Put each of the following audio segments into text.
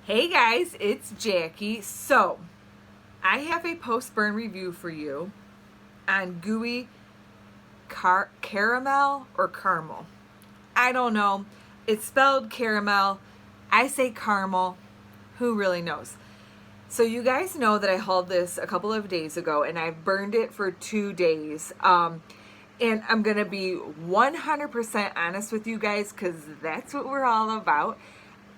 Hey guys, it's Jackie. So, I have a post-burn review for you on gooey caramel or caramel. I don't know. It's spelled caramel. I say caramel. Who really knows? So you guys know that I hauled this a couple of days ago and I burned it for 2 days. And I'm going to be 100% honest with you guys because that's what we're all about.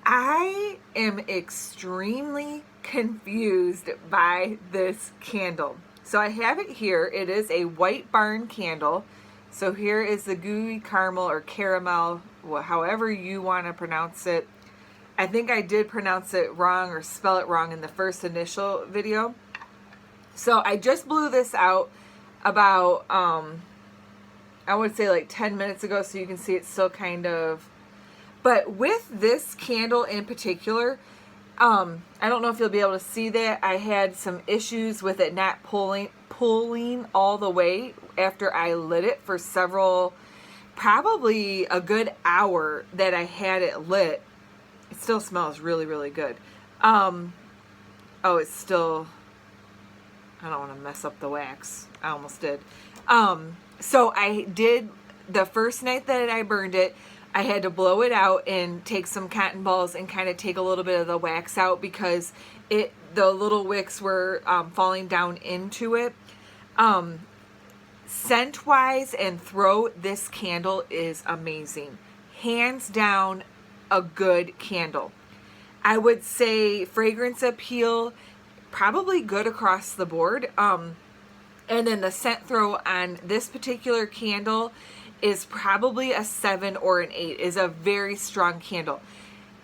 I am extremely confused by this candle. So I have it here. It is a white barn candle. So here is the gooey caramel or caramel, however you want to pronounce it. I think I did pronounce it wrong or spell it wrong in the first initial video. So I just blew this out about, I would say like 10 minutes ago, so you can see it's still kind of. But with this candle in particular, I don't know if you'll be able to see that. I had some issues with it not pulling all the way after I lit it for probably a good hour that I had it lit. It still smells really, really good. It's still, I don't want to mess up the wax. I almost did. So I did, the first night that I burned it, I had to blow it out and take some cotton balls and kind of take a little bit of the wax out because the little wicks were falling down into it. Scent wise and throw, this candle is amazing. Hands down, a good candle. I would say fragrance appeal, probably good across the board. And then the scent throw on this particular candle is probably a 7 or an 8. Is a very strong candle.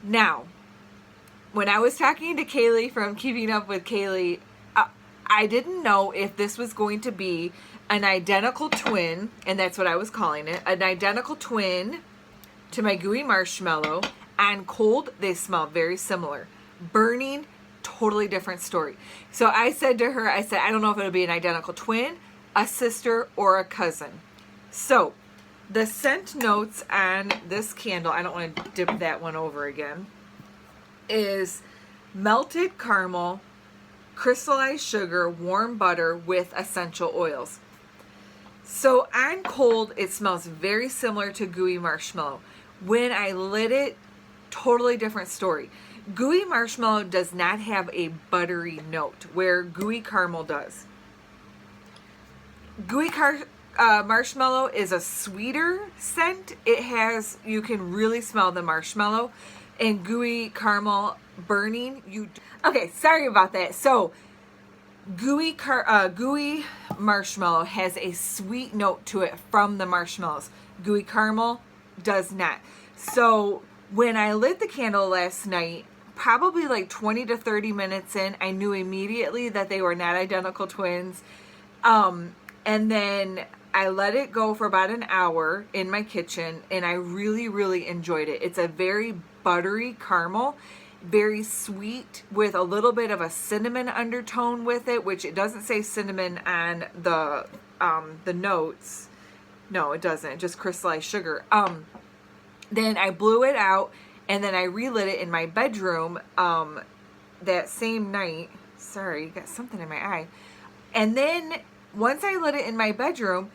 Now, when I was talking to Kaylee from Keeping Up with Kaylee, I didn't know if this was going to be an identical twin, and that's what I was calling it, an identical twin to my gooey marshmallow. On cold, they smell very similar. Burning, totally different story. So I said to her, I don't know if it'll be an identical twin, a sister, or a cousin. So the scent notes on this candle, I don't want to dip that one over again, is melted caramel, crystallized sugar, warm butter with essential oils. So on cold, it smells very similar to gooey marshmallow. When I lit it, totally different story. Gooey marshmallow does not have a buttery note where gooey caramel does. Gooey marshmallow is a sweeter scent. You can really smell the marshmallow. And gooey caramel burning, okay, sorry about that. So gooey marshmallow has a sweet note to it from the marshmallows. Gooey caramel does not. So when I lit the candle last night, probably like 20 to 30 minutes in, I knew immediately that they were not identical twins. And then I let it go for about an hour in my kitchen, and I really, really enjoyed it. It's a very buttery caramel, very sweet with a little bit of a cinnamon undertone with it, which it doesn't say cinnamon on the notes. No, it doesn't. Just crystallized sugar. Then I blew it out, and then I relit it in my bedroom that same night. Sorry, got something in my eye. And then once I lit it in my bedroom,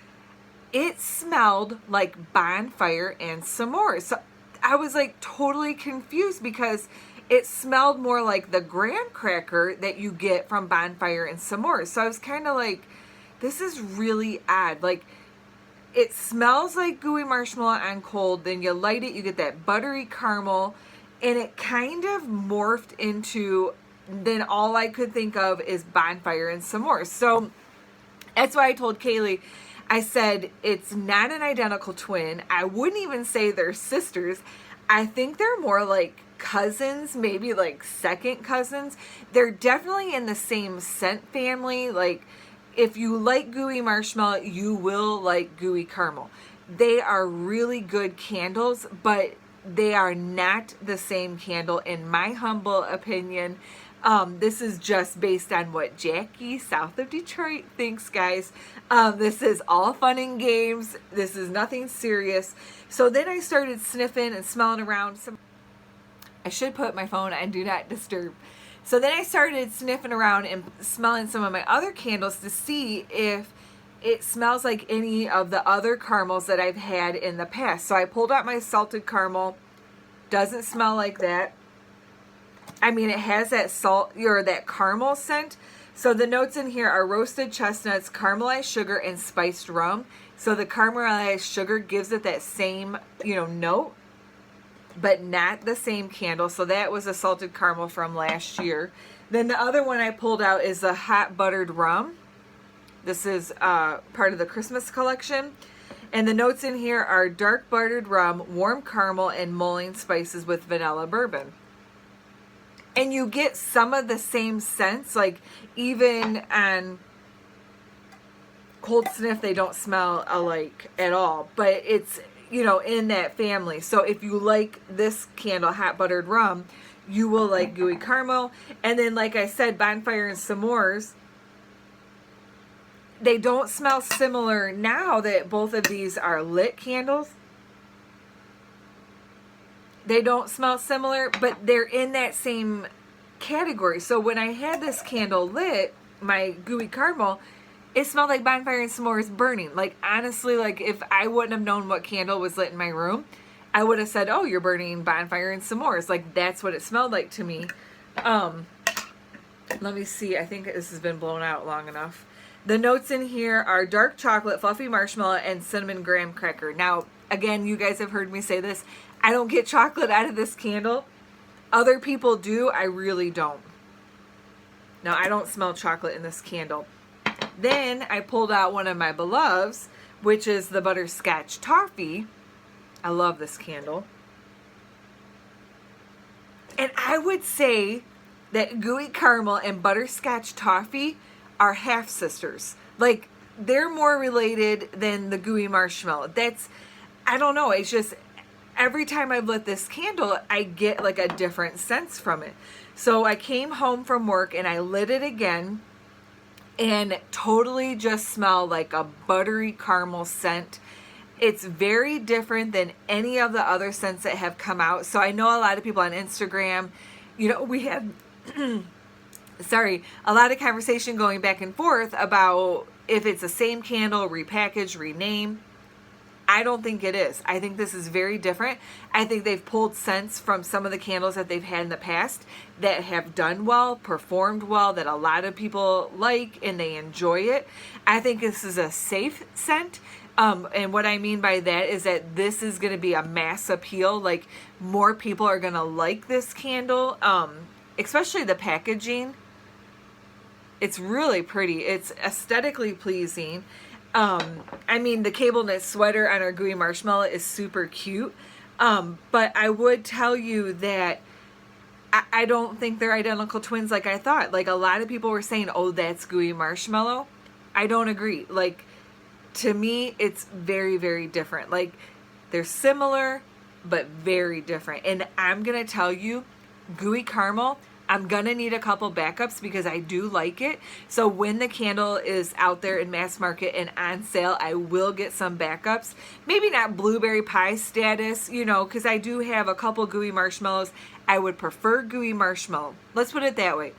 it smelled like bonfire and s'mores. So I was like totally confused because it smelled more like the graham cracker that you get from bonfire and s'mores. So I was kind of like, this is really odd. Like, it smells like gooey marshmallow on cold. Then you light it, you get that buttery caramel, and it kind of morphed into, then all I could think of is bonfire and s'mores. So that's why I told Kaylee, I said, it's not an identical twin. I wouldn't even say they're sisters. I think they're more like cousins, maybe like second cousins. They're definitely in the same scent family. Like, if you like gooey marshmallow, you will like gooey caramel. They are really good candles, but they are not the same candle in my humble opinion. This is just based on what Jackie, south of Detroit, thinks, guys. This is all fun and games. This is nothing serious. So then I started sniffing and smelling around some. I should put my phone on Do Not Disturb. So then I started sniffing around and smelling some of my other candles to see if it smells like any of the other caramels that I've had in the past. So I pulled out my salted caramel. Doesn't smell like that. I mean, it has that salt or that caramel scent. So the notes in here are roasted chestnuts, caramelized sugar, and spiced rum. So the caramelized sugar gives it that same, note, but not the same candle. So that was a salted caramel from last year. Then the other one I pulled out is the hot buttered rum. This is part of the Christmas collection. And the notes in here are dark buttered rum, warm caramel, and mulling spices with vanilla bourbon. And you get some of the same scents, like even on Cold Sniff, they don't smell alike at all. But it's, in that family. So if you like this candle, hot buttered rum, you will like gooey caramel. And then, like I said, bonfire and s'mores, they don't smell similar now that both of these are lit candles. They don't smell similar, but they're in that same category. So when I had this candle lit, my gooey caramel, it smelled like bonfire and s'mores burning. Like, honestly, like if I wouldn't have known what candle was lit in my room, I would have said, oh, you're burning bonfire and s'mores. Like, that's what it smelled like to me. Let me see. I think this has been blown out long enough. The notes in here are dark chocolate, fluffy marshmallow, and cinnamon graham cracker. Now, again, you guys have heard me say this. I don't get chocolate out of this candle. Other people do. I really don't. Now, I don't smell chocolate in this candle. Then I pulled out one of my beloveds, which is the butterscotch toffee. I love this candle. And I would say that gooey caramel and butterscotch toffee are half sisters. Like, they're more related than the gooey marshmallow. I don't know, it's just every time I've lit this candle, I get like a different sense from it. So I came home from work and I lit it again and totally just smelled like a buttery caramel scent. It's very different than any of the other scents that have come out. So I know a lot of people on Instagram, we have a lot of conversation going back and forth about if it's the same candle, repackaged, renamed. I don't think it is. I think this is very different. I think they've pulled scents from some of the candles that they've had in the past that have done well, performed well, that a lot of people like and they enjoy it. I think this is a safe scent. And what I mean by that is that this is going to be a mass appeal. Like, more people are going to like this candle, especially the packaging. It's really pretty. It's aesthetically pleasing. I mean, the cable knit sweater on our gooey marshmallow is super cute. But I would tell you that I don't think they're identical twins like I thought. Like, a lot of people were saying, oh, that's gooey marshmallow. I don't agree. Like, to me, it's very, very different. Like, they're similar, but very different. And I'm going to tell you, gooey caramel, I'm going to need a couple backups because I do like it. So when the candle is out there in mass market and on sale, I will get some backups. Maybe not blueberry pie status, because I do have a couple gooey marshmallows. I would prefer gooey marshmallow. Let's put it that way.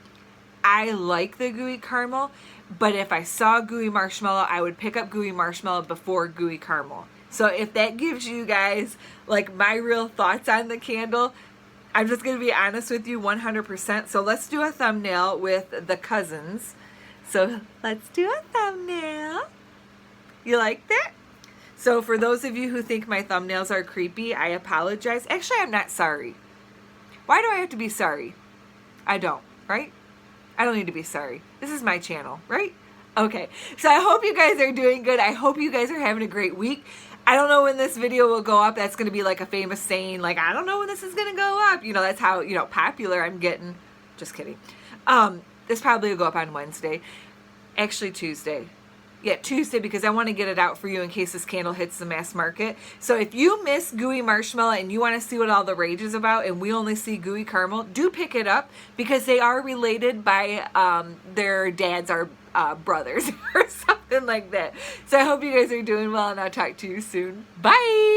I like the gooey caramel, but if I saw gooey marshmallow, I would pick up gooey marshmallow before gooey caramel. So if that gives you guys like my real thoughts on the candle, I'm just going to be honest with you 100%. So let's do a thumbnail with the cousins. So let's do a thumbnail. You like that? So for those of you who think my thumbnails are creepy, I apologize. Actually, I'm not sorry. Why do I have to be sorry? I don't, right? I don't need to be sorry. This is my channel, right? Okay. So I hope you guys are doing good. I hope you guys are having a great week. I don't know when this video will go up. That's going to be like a famous saying, like, I don't know when this is going to go up. That's how, popular I'm getting. Just kidding. This probably will go up on Wednesday. Actually, Tuesday. Yeah, Tuesday, because I want to get it out for you in case this candle hits the mass market. So if you miss gooey marshmallow and you want to see what all the rage is about and we only see gooey caramel, do pick it up because they are related by their dads are brothers or something like that. So I hope you guys are doing well and I'll talk to you soon. Bye!